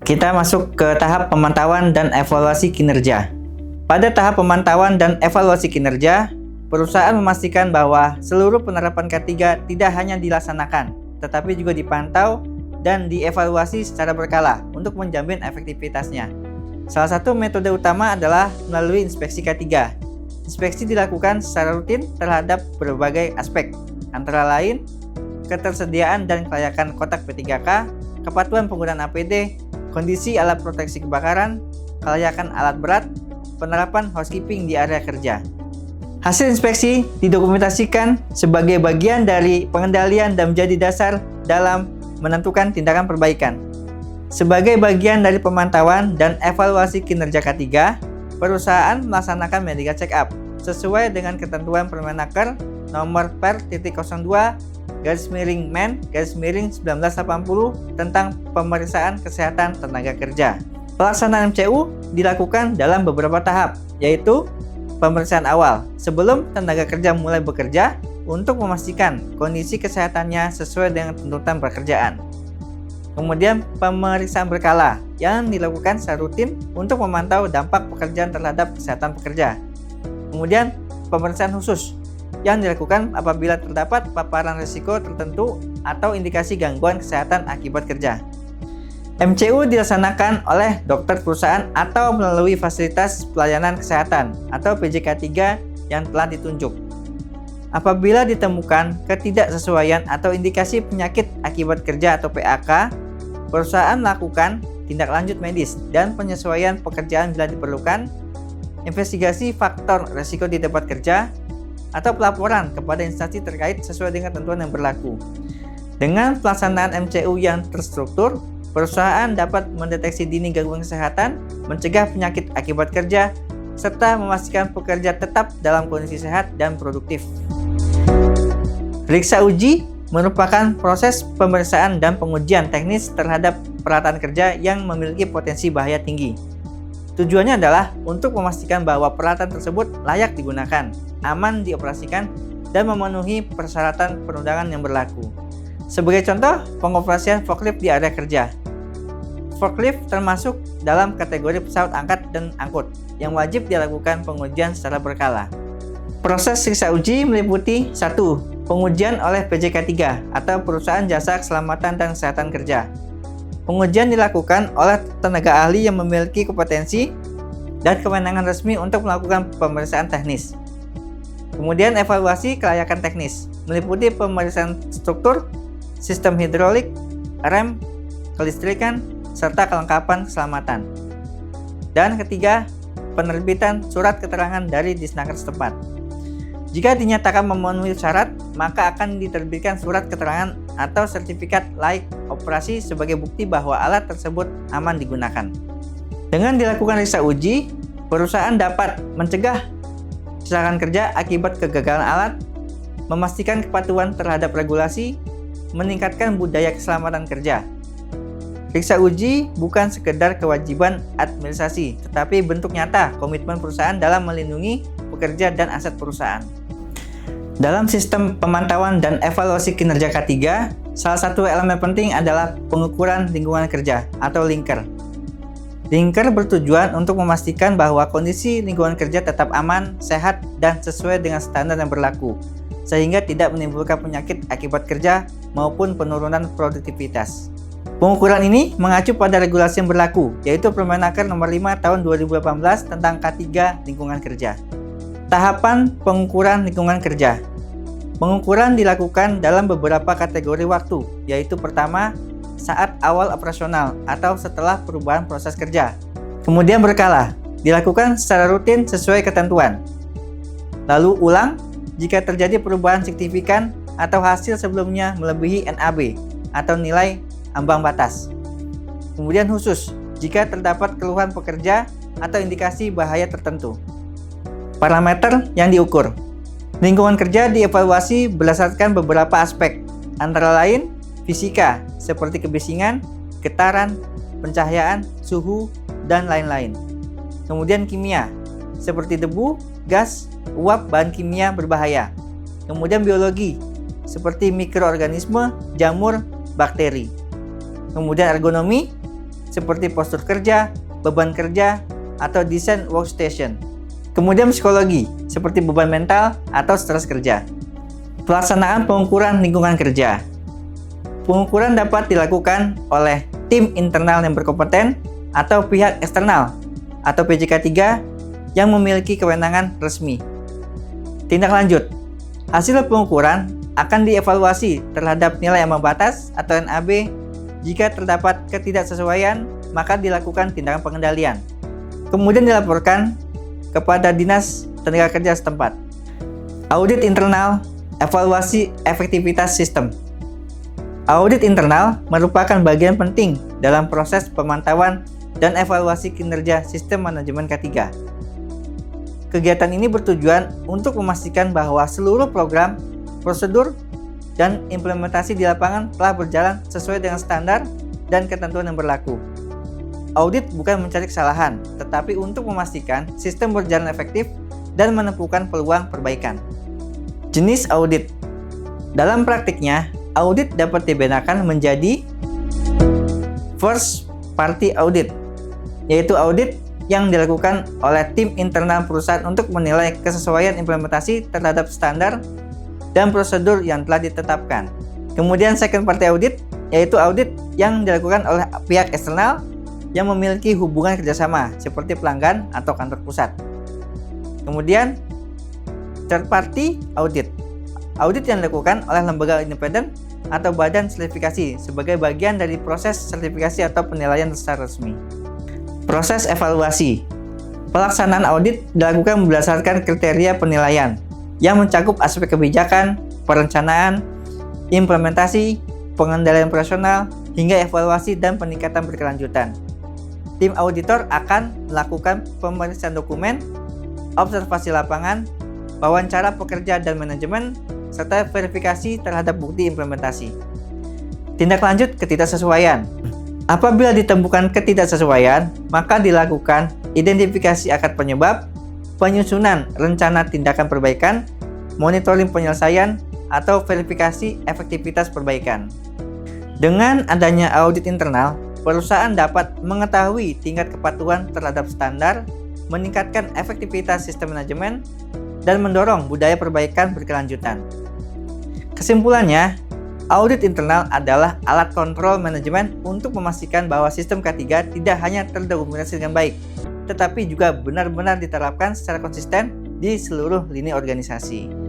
Kita masuk ke tahap pemantauan dan evaluasi kinerja. Pada tahap pemantauan dan evaluasi kinerja, perusahaan memastikan bahwa seluruh penerapan K3 tidak hanya dilaksanakan, tetapi juga dipantau dan dievaluasi secara berkala untuk menjamin efektivitasnya. Salah satu metode utama adalah melalui inspeksi K3. Inspeksi dilakukan secara rutin terhadap berbagai aspek, antara lain ketersediaan dan kelayakan kotak P3K, kepatuhan penggunaan APD, kondisi alat proteksi kebakaran, kelayakan alat berat, penerapan housekeeping di area kerja. Hasil inspeksi didokumentasikan sebagai bagian dari pengendalian dan menjadi dasar dalam menentukan tindakan perbaikan. Sebagai bagian dari pemantauan dan evaluasi kinerja K3, perusahaan melaksanakan medical check-up sesuai dengan ketentuan Permenaker nomor per/Men/1980 tentang pemeriksaan kesehatan tenaga kerja. Pelaksanaan MCU dilakukan dalam beberapa tahap, yaitu pemeriksaan awal sebelum tenaga kerja mulai bekerja untuk memastikan kondisi kesehatannya sesuai dengan tuntutan pekerjaan. Kemudian pemeriksaan berkala yang dilakukan secara rutin untuk memantau dampak pekerjaan terhadap kesehatan pekerja. Kemudian pemeriksaan khusus yang dilakukan apabila terdapat paparan risiko tertentu atau indikasi gangguan kesehatan akibat kerja. MCU dilaksanakan oleh dokter perusahaan atau melalui fasilitas pelayanan kesehatan atau PJK3 yang telah ditunjuk. Apabila ditemukan ketidaksesuaian atau indikasi penyakit akibat kerja atau PAK, perusahaan melakukan tindak lanjut medis dan penyesuaian pekerjaan bila diperlukan, investigasi faktor risiko di tempat kerja, atau pelaporan kepada instansi terkait sesuai dengan ketentuan yang berlaku. Dengan pelaksanaan MCU yang terstruktur, perusahaan dapat mendeteksi dini gangguan kesehatan, mencegah penyakit akibat kerja, serta memastikan pekerja tetap dalam kondisi sehat dan produktif. Periksa uji merupakan proses pemeriksaan dan pengujian teknis terhadap peralatan kerja yang memiliki potensi bahaya tinggi. Tujuannya adalah untuk memastikan bahwa peralatan tersebut layak digunakan, aman dioperasikan, dan memenuhi persyaratan perundangan yang berlaku. Sebagai contoh, pengoperasian forklift di area kerja. Forklift termasuk dalam kategori pesawat angkat dan angkut yang wajib dilakukan pengujian secara berkala. Proses periksa uji meliputi 1. Pengujian oleh PJK3 atau Perusahaan Jasa Keselamatan dan Kesehatan Kerja. Pengujian dilakukan oleh tenaga ahli yang memiliki kompetensi dan kewenangan resmi untuk melakukan pemeriksaan teknis. Kemudian evaluasi kelayakan teknis meliputi pemeriksaan struktur, sistem hidrolik, rem, kelistrikan, serta kelengkapan keselamatan. Dan ketiga, penerbitan surat keterangan dari Disnaker setempat. Jika dinyatakan memenuhi syarat, maka akan diterbitkan surat keterangan atau sertifikat layak operasi sebagai bukti bahwa alat tersebut aman digunakan. Dengan dilakukan periksa uji, perusahaan dapat mencegah kecelakaan kerja akibat kegagalan alat, memastikan kepatuhan terhadap regulasi, meningkatkan budaya keselamatan kerja. Periksa uji bukan sekedar kewajiban administrasi, tetapi bentuk nyata komitmen perusahaan dalam melindungi pekerja dan aset perusahaan. Dalam sistem pemantauan dan evaluasi kinerja K3, salah satu elemen penting adalah pengukuran lingkungan kerja atau linker. Linker bertujuan untuk memastikan bahwa kondisi lingkungan kerja tetap aman, sehat, dan sesuai dengan standar yang berlaku, sehingga tidak menimbulkan penyakit akibat kerja maupun penurunan produktivitas. Pengukuran ini mengacu pada regulasi yang berlaku, yaitu Permenaker nomor 5 tahun 2018 tentang K3 lingkungan kerja. Tahapan pengukuran lingkungan kerja. Pengukuran dilakukan dalam beberapa kategori waktu, yaitu pertama, saat awal operasional atau setelah perubahan proses kerja. Kemudian berkala, dilakukan secara rutin sesuai ketentuan. Lalu ulang jika terjadi perubahan signifikan atau hasil sebelumnya melebihi NAB atau nilai ambang batas. Kemudian khusus jika terdapat keluhan pekerja atau indikasi bahaya tertentu. Parameter yang diukur. Lingkungan kerja dievaluasi berdasarkan beberapa aspek, antara lain fisika seperti kebisingan, getaran, pencahayaan, suhu, dan lain-lain. Kemudian kimia seperti debu, gas, uap bahan kimia berbahaya. Kemudian biologi seperti mikroorganisme, jamur, bakteri. Kemudian ergonomi seperti postur kerja, beban kerja, atau desain workstation. Kemudian psikologi, seperti beban mental atau stres kerja. Pelaksanaan pengukuran lingkungan kerja. Pengukuran dapat dilakukan oleh tim internal yang berkompeten atau pihak eksternal atau PJK 3 yang memiliki kewenangan resmi. Tindak lanjut. Hasil pengukuran akan dievaluasi terhadap nilai ambang batas atau NAB. Jika terdapat ketidaksesuaian, maka dilakukan tindakan pengendalian. Kemudian dilaporkan kepada Dinas Tenaga Kerja setempat. Audit internal, evaluasi efektivitas sistem. Audit internal merupakan bagian penting dalam proses pemantauan dan evaluasi kinerja sistem manajemen K3. Kegiatan ini bertujuan untuk memastikan bahwa seluruh program, prosedur, dan implementasi di lapangan telah berjalan sesuai dengan standar dan ketentuan yang berlaku. Audit bukan mencari kesalahan, tetapi untuk memastikan sistem berjalan efektif dan menemukan peluang perbaikan. Jenis audit. Dalam praktiknya, audit dapat dibedakan menjadi first party audit, yaitu audit yang dilakukan oleh tim internal perusahaan untuk menilai kesesuaian implementasi terhadap standar dan prosedur yang telah ditetapkan. Kemudian second party audit, yaitu audit yang dilakukan oleh pihak eksternal yang memiliki hubungan kerjasama seperti pelanggan atau kantor pusat. Kemudian third party audit, audit yang dilakukan oleh lembaga independen atau badan sertifikasi sebagai bagian dari proses sertifikasi atau penilaian secara resmi. Proses evaluasi. Pelaksanaan audit dilakukan berdasarkan kriteria penilaian yang mencakup aspek kebijakan, perencanaan, implementasi, pengendalian operasional, hingga evaluasi dan peningkatan berkelanjutan. Tim auditor akan melakukan pemeriksaan dokumen, observasi lapangan, wawancara pekerja dan manajemen, serta verifikasi terhadap bukti implementasi. Tindak lanjut ketidaksesuaian. Apabila ditemukan ketidaksesuaian, maka dilakukan identifikasi akar penyebab, penyusunan rencana tindakan perbaikan, monitoring penyelesaian, atau verifikasi efektivitas perbaikan. Dengan adanya audit internal, perusahaan dapat mengetahui tingkat kepatuhan terhadap standar, meningkatkan efektivitas sistem manajemen, dan mendorong budaya perbaikan berkelanjutan. Kesimpulannya, audit internal adalah alat kontrol manajemen untuk memastikan bahwa sistem K3 tidak hanya terdokumentasi dengan baik, tetapi juga benar-benar diterapkan secara konsisten di seluruh lini organisasi.